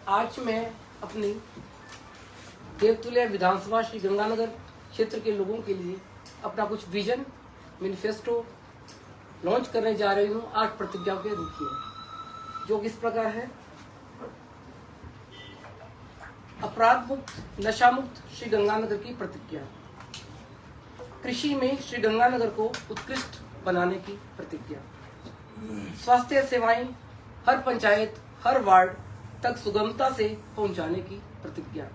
आज मैं अपनी देवतुल्य विधानसभा श्री गंगानगर क्षेत्र के लोगों के लिए अपना कुछ विजन मैनिफेस्टो लॉन्च करने जा रही हूँ 8 प्रतिज्ञाओं के रूप में, जो किस प्रकार है। अपराध मुक्त, नशा मुक्त श्री गंगानगर की प्रतिज्ञा। कृषि में श्री गंगानगर को उत्कृष्ट बनाने की प्रतिज्ञा। स्वास्थ्य सेवाएं हर पंचायत, हर वार्ड तक सुगमता से पहुंचाने की प्रतिज्ञा।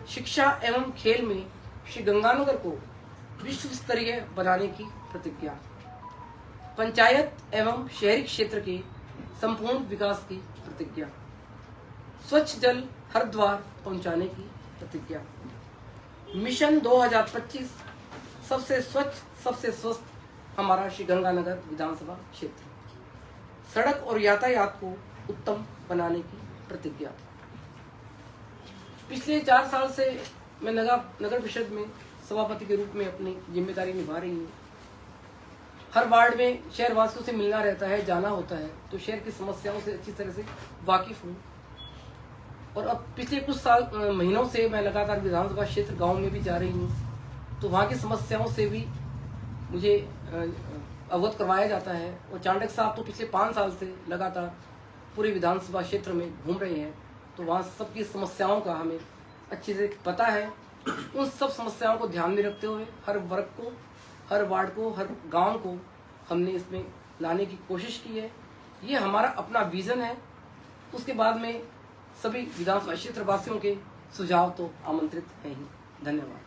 शिक्षा एवं खेल में श्री गंगानगर को विश्व स्तरीय बनाने की प्रतिज्ञा। पंचायत एवं शहरी क्षेत्र के संपूर्ण विकास की प्रतिज्ञा। स्वच्छ जल हर द्वार पहुंचाने की प्रतिज्ञा। मिशन 2025 सबसे स्वच्छ, सबसे स्वस्थ हमारा श्री गंगानगर विधानसभा क्षेत्र। सड़क और यातायात को उत्तम बनाने की प्रतिज्ञा। पिछले 4 साल से मैं नगर परिषद में सभापति के रूप में अपनी जिम्मेदारी निभा रही हूँ। हर वार्ड में शहरवासियों से मिलना रहता है, जाना होता है, तो शहर की समस्याओं से अच्छी तरह से वाकिफ हूँ। और अब पिछले कुछ महीनों से मैं लगातार विधानसभा क्षेत्र गांव में भी जा रही हूँ, तो वहाँ की समस्याओं से भी मुझे अवगत करवाया जाता है। और चाणक्य साहब तो पिछले 5 साल से लगातार पूरे विधानसभा क्षेत्र में घूम रहे हैं, तो वहाँ सबकी समस्याओं का हमें अच्छे से पता है। उन सब समस्याओं को ध्यान में रखते हुए हर वर्ग को, हर वार्ड को, हर गांव को हमने इसमें लाने की कोशिश की है। ये हमारा अपना विजन है। उसके बाद में सभी विधानसभा क्षेत्र वासियों के सुझाव तो आमंत्रित हैं ही। धन्यवाद।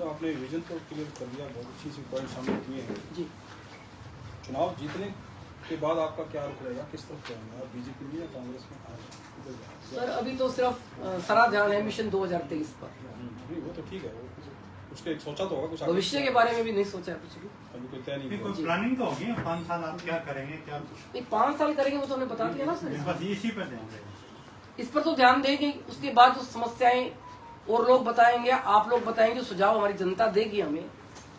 आपने विजन तो क्लियर कर दिया, बहुत अच्छी सी पॉइंट शामिल किए हैं जी। चुनाव जीतने के बाद आपका क्या रुख रहेगा, किस तरफ जाएंगे आप, बीजेपी में या कांग्रेस में? सर अभी तो सिर्फ सारा ध्यान है मिशन 2023 पर। वो तो ठीक है, उसके सोचा तो होगा कुछ, भविष्य के बारे में भी नहीं सोचा है कुछ भी, अभी कोई तय नहीं। कोई प्लानिंग तो होगी 5 साल आप क्या करेंगे, क्या नहीं 5 साल करेंगे वो तो हमने बता दिया ना सर। बस इसी पर ध्यान देंगे, इस पर तो ध्यान देंगे। उसके बाद जो समस्याएं और लोग बताएंगे, आप लोग बताएंगे, सुझाव हमारी जनता देगी हमें,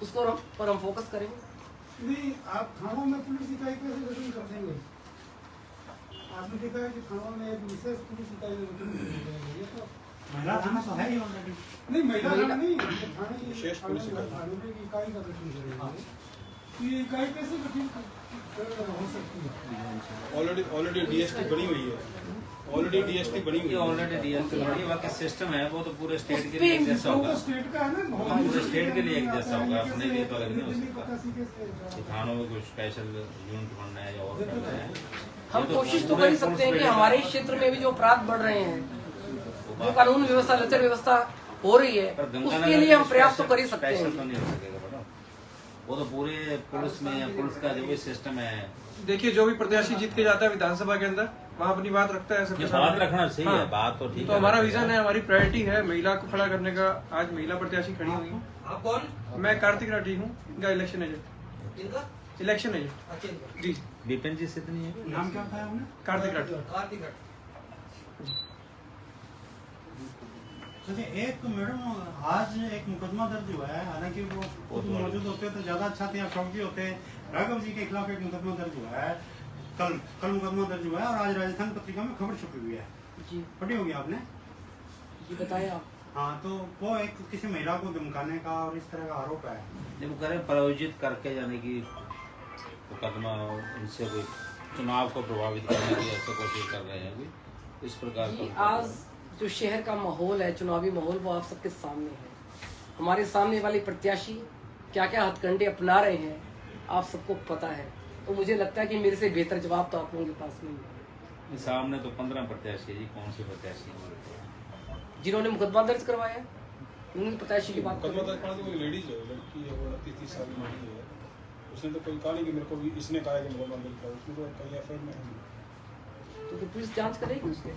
उसको पर हम फोकस करेंगे। नहीं, आप थानों में पुलिस इकाई कैसे गठन कर देंगे? आपने देखा है कि थानों में एक विशेष पुलिस इकाई गठन कर देंगे, ये तो महिला थाना तो है ही ऑलरेडी। नहीं, महिला थाना नहीं, थाने विशेष पुलिस थानों में इकाई का गठन करेंगे। तो ये इकाई कैसे गठन हो सकती है? ऑलरेडी डीएसपी बनी हुई है, ऑलरेडी डीएसपी बनी हुई है, ऑलरेडी डीएसपी बनी है। बाकी सिस्टम है वो तो पूरे स्टेट के लिए एक जैसा होगा, स्टेट का है ना, पूरे स्टेट के लिए एक जैसा होगा, अपने लिए तो अलग नहीं हो सकता। थानों में कुछ स्पेशल यूनिट बनना है या और करना है। हम कोशिश तो कर ही सकते हैं कि हमारे क्षेत्र में भी जो अपराध बढ़ रहे हैं, जो कानून व्यवस्था, लचर व्यवस्था हो रही है, उसके लिए हम प्रयास तो कर ही सकते हैं। तो नहीं हो सकेगा बेटा, वो तो पूरे पुलिस में, पुलिस का जो भी सिस्टम है। देखिए, जो भी प्रत्याशी जीत के जाता है विधानसभा के अंदर, वहाँ अपनी बात रखता है सबके बात रखना सही है, बात तो ठीक है। तो हमारा विजन है, हमारी प्रायोरिटी है महिला को खड़ा करने का। आज महिला प्रत्याशी खड़ी हुई है। आप कौन? मैं कार्तिक राठी हूँ, इनका इलेक्शन एजेंट। इनका इलेक्शन एजेंट जी। विपिन जी से तो नहीं है, नाम क्या था आपने? कार्तिक राठी। कार्तिक राठी। चलिए, एक मैडम आज एक मुकदमा दर्ज हुआ है, हालांकि वो खुद मौजूद होते तो ज्यादा अच्छा थे, अशोक जी होते। राघव जी के खिलाफ एक मुकदमा दर्ज हुआ है, कल मुकदमा दर्ज हुआ है और आज राजस्थान पत्रिका में खबर छपी हुई है जी। पढ़ी होगी आपने जी, बताएं आप। हाँ, तो वो एक किसी महिला को धमकाने का और इस तरह का आरोप है। जब वो करें प्रायोजित करके यानी कि मुकदमा उनसे कोई चुनाव को प्रभावित करने की ऐसे कोशिश कर रहे हैं अभी, इस प्रकार जी, का। आज जो शहर का माहौल है, चुनावी माहौल, वो आप सबके सामने है। हमारे सामने वाले प्रत्याशी क्या क्या हथकंडे अपना रहे हैं आप सबको पता है। तो मुझे लगता है कि मेरे से बेहतर जवाब तो आप लोगों के पास नहीं है। सामने तो 15 प्रत्याशी है जी, कौन से प्रत्याशी है जिन्होंने मुकदमा दर्ज करवाया, उनकी प्रत्याशी की बात मुकदमा दर्ज करना तो कोई लेडीज है, लड़की है, वो 30 साल की लड़की है। उसने तो कोई कहा नहीं कि मेरे को भी इसने कहा कि मुकदमा दर्ज करो, उसमें तो कई एफआईआर में है। तो पुलिस जांच करेगी उसके।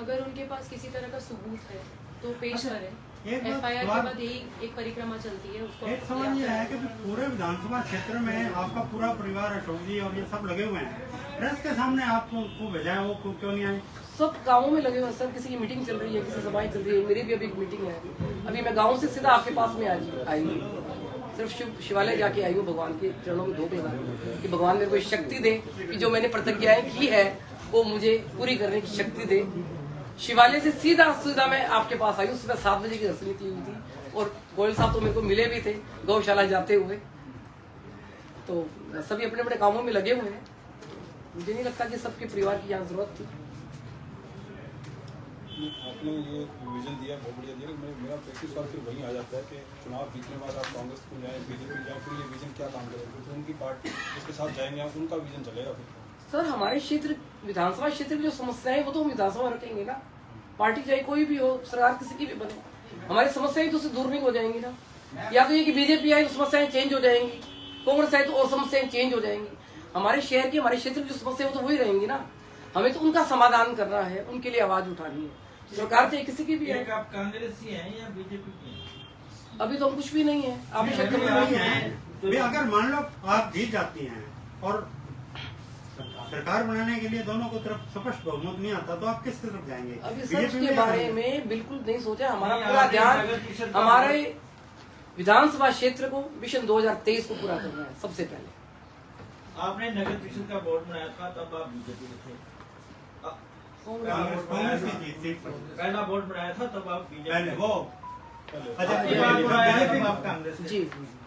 अगर उनके पास किसी तरह का सबूत है तो पेश करें। एक एफआईआर के बाद यही एक परिक्रमा चलती है, उसको एक सवाल ये है कि पूरे विधानसभा क्षेत्र में आपका पूरा परिवार, अशोक जी और ये सब लगे हुए हैं, प्रेस के सामने आपको भेजा है, वो क्यों नहीं आए? सब गाँवों में लगे हुए हैं सर। किसी की मीटिंग चल रही है, किसी सभाएं चल रही है, मेरी भी अभी एक मीटिंग है। अभी मैं गाँव से सीधा आपके पास में आई। सिर्फ शिवालय जाके आई हूँ, भगवान के चरणों में धूप लगा कि भगवान मेरे को शक्ति दे कि जो मैंने प्रतिज्ञाएं की है वो मुझे पूरी करने की शक्ति दे। शिवालय से सीधा मैं आपके पास आई हूँ। सुबह 7 बजे की रस्म निकली हुई थी और गोयल साहब तो मेरे को मिले भी थे गौशाला जाते हुए। तो सभी अपने अपने कामों में लगे हुए हैं। मुझे नहीं लगता कि सबके परिवार की यहाँ जरूरत थी। आपने ये विजन दिया, बहुत बढ़िया दिया। मेरा 35 साल फिर वहीं आ जाता है कि चुनाव जीतने के बाद आप कांग्रेस को जाएं, बीजेपी जाएं, फिर ये विजन क्या काम करेगा? तो उनकी पार्टी जिसके साथ जाएंगे आप, उनका विजन चलेगा फिर? सर हमारे क्षेत्र विधानसभा क्षेत्र की जो समस्याएं है वो तो हम विधानसभा रखेंगे ना। पार्टी चाहे कोई भी हो, सरकार किसी की भी बने, हमारी समस्याएं तो उससे दूर नहीं हो जाएंगी ना। या तो ये कि बीजेपी आए तो समस्याएं चेंज हो जाएंगी, कांग्रेस आए तो और समस्याएं चेंज हो जाएंगी। हमारे शहर की, हमारे क्षेत्र की जो समस्या है वो तो वही रहेंगी ना। हमें तो उनका समाधान करना है, उनके लिए आवाज उठानी है। सरकार चाहे किसी की भी है। आप कांग्रेसी हैं या बीजेपी की? अभी तो हम कुछ भी नहीं है। आप नहीं, अभी नहीं है। तो अगर मान लो आप जीत जाती हैं और सरकार बनाने के लिए दोनों को तरफ स्पष्ट बहुमत नहीं आता, तो आप किस तरफ जाएंगे? अभी सर उसके बारे में बिल्कुल नहीं सोचा। हमारा पूरा ध्यान हमारे विधानसभा क्षेत्र को विजन 2023 को पूरा करना है सबसे पहले। आपने नगर परिषद का बोर्ड बनाया था, तब आप बीजेपी में थे। कांग्रेस की जीत थी। पहला बोर्ड बनाया था तब आप बीजेपी पहले वो आप कांग्रेस में। जी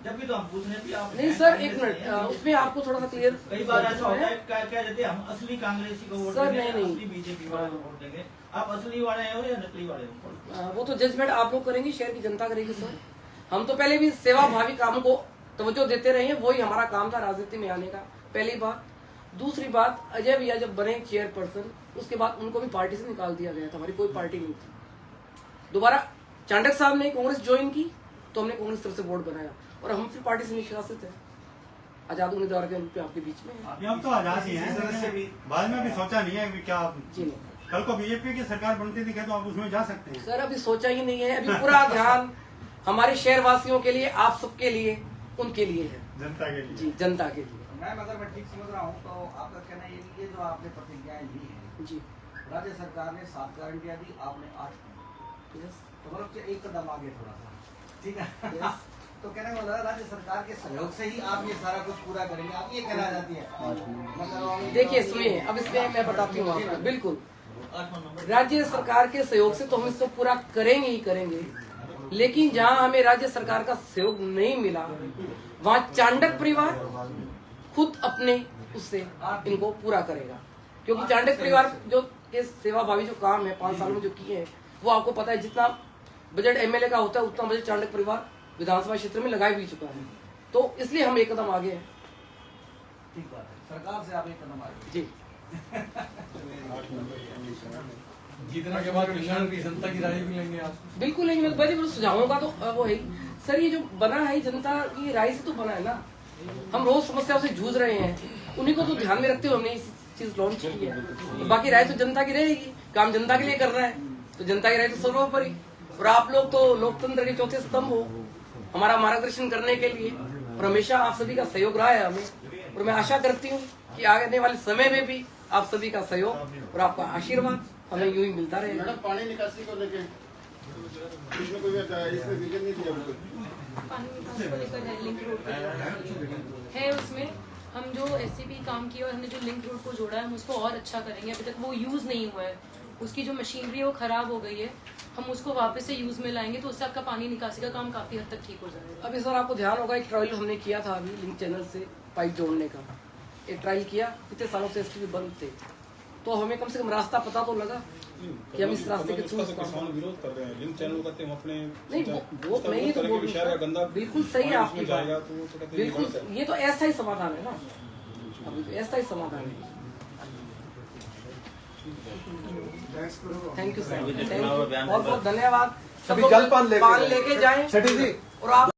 जब भी तो हम पूछ रहे थे आप नहीं सर, एक मिनट, उसमें आपको थोड़ा सा क्लियर। कई बार ऐसा होता है, क्या कहते हैं हम असली कांग्रेसी को वोट सर, देंगे, नहीं। असली बीजेपी वाले को वोट देंगे। आप असली वाले हैं या नकली वाले हो? वो तो जजमेंट आप लोग करेंगे, शहर की जनता करेगी सर। हम तो पहले भी सेवा भावी काम को तवज्जो देते रहे हैं, वही हमारा काम था राजनीति में आने का। पहली बात। दूसरी बात, अजय भैया जब बने चेयरपर्सन, उसके बाद उनको भी पार्टी से निकाल दिया गया था। हमारी कोई पार्टी नहीं थी। दोबारा चांडक साहब ने कांग्रेस ज्वाइन की तो हमने कांग्रेस तरफ से बोर्ड बनाया और हम फिर पार्टी से निष्कासित है। आजाद उम्मीदवार के रूप में आपके बीच में है। हम तो आजाद ही हैं, बाद में भी सोचा नहीं है कि क्या जी नहीं कल को बीजेपी की सरकार बनती दिखे तो आप उसमें जा सकते हैं। सर, अभी सोचा ही नहीं है। अभी पूरा ध्यान हमारे शहर वासियों के लिए, आप सबके लिए, उनके लिए है। जनता के लिए। जी, जनता के लिए। मैम अगर मैं ठीक समझ रहा हूँ तो आपका कहना ये कि ये जो आपने प्रतिज्ञाएं ली हैं, जी राज्य सरकार ने 7 गारंटियां दी, आपने 8 दी। यस तो मतलब एक कदम आगे थोड़ा सा, ठीक है। तो कहने वाला राज्य सरकार के सहयोग से ही आप ये सारा कुछ पूरा करेंगे, आप ये कहना चाहती है? देखिए सुनिए, अब इसमें मैं बताती हूँ आपको। बिल्कुल, राज्य सरकार के सहयोग से तो हम इसको पूरा करेंगे ही करेंगे, लेकिन जहाँ हमें राज्य सरकार का सहयोग नहीं मिला वहाँ चांडक परिवार खुद अपने उससे इनको पूरा करेगा। क्योंकि चांडक परिवार जो के सेवा भावी जो काम है 5 सालों में जो किए हैं, वो आपको पता है जितना बजट एमएलए का होता है उतना बजट चांडक परिवार विधानसभा क्षेत्र में लगाई भी चुका है। तो इसलिए हम एक कदम आगे हैं। ठीक बात है, सरकार से आप एक कदम आगे। जी जीतने के बाद निशान की जनता की राय भी लेंगे आप? बिल्कुल लेंगे। मैं बड़े सुझावों का तो वो है सर, ये जो बना है जनता की राय से तो बना है ना। हम रोज समस्याओं से जूझ रहे हैं, उन्हीं को तो ध्यान में रखते हुए हमने इस चीज लॉन्च की है। तो बाकी राय तो जनता की रहेगी, काम जनता के लिए करना है तो जनता की राय तो सर्वोपरि। और आप लोग तो लोकतंत्र के चौथे स्तंभ हो हमारा मार्गदर्शन करने के लिए, और हमेशा आप सभी का सहयोग रहा है हमें। और मैं आशा करती हूँ कि आने वाले समय में भी आप सभी का सहयोग और आपका आशीर्वाद हमें यूं ही मिलता रहेगा। मैडम, पानी निकासी को लेके इसमें कोई इसमें विजन नहीं दिया पानी निकासी को लेकर है, लिंक रोड है, उसमें हम जो एससीपी काम किया और हमने जो लिंक रोड को जोड़ा है हम उसको और अच्छा करेंगे। अभी तक वो यूज़ नहीं हुआ है, उसकी जो मशीनरी है वो खराब हो गई है, हम उसको वापस से यूज़ में लाएंगे तो उससे आपका पानी निकासी का काम काफ़ी हद तक ठीक हो जाएगा। अभी सर आपको ध्यान होगा, एक ट्रायल हमने किया था अभी लिंक चैनल से पाइप जोड़ने का। एक ट्रायल किया, कितने सालों से एसटीपी बंद थे, तो हमें कम से कम रास्ता पता तो लगा कि हम इस रास्ते के थ्रू किसान विरोध कर रहे हैं लिंक चैनल का। हम अपने नहीं वो मैं ये तो बोल शहर का गंदा बिल्कुल सही है आपकी जाएगा बात। तो वो तो कहते हैं बिल्कुल, ये तो ऐसा ही समाधान है ना, अभी तो ऐसा ही समाधान है। थैंक यू सर, बहुत बहुत धन्यवाद। सब लोग पान लेके जाएं और आप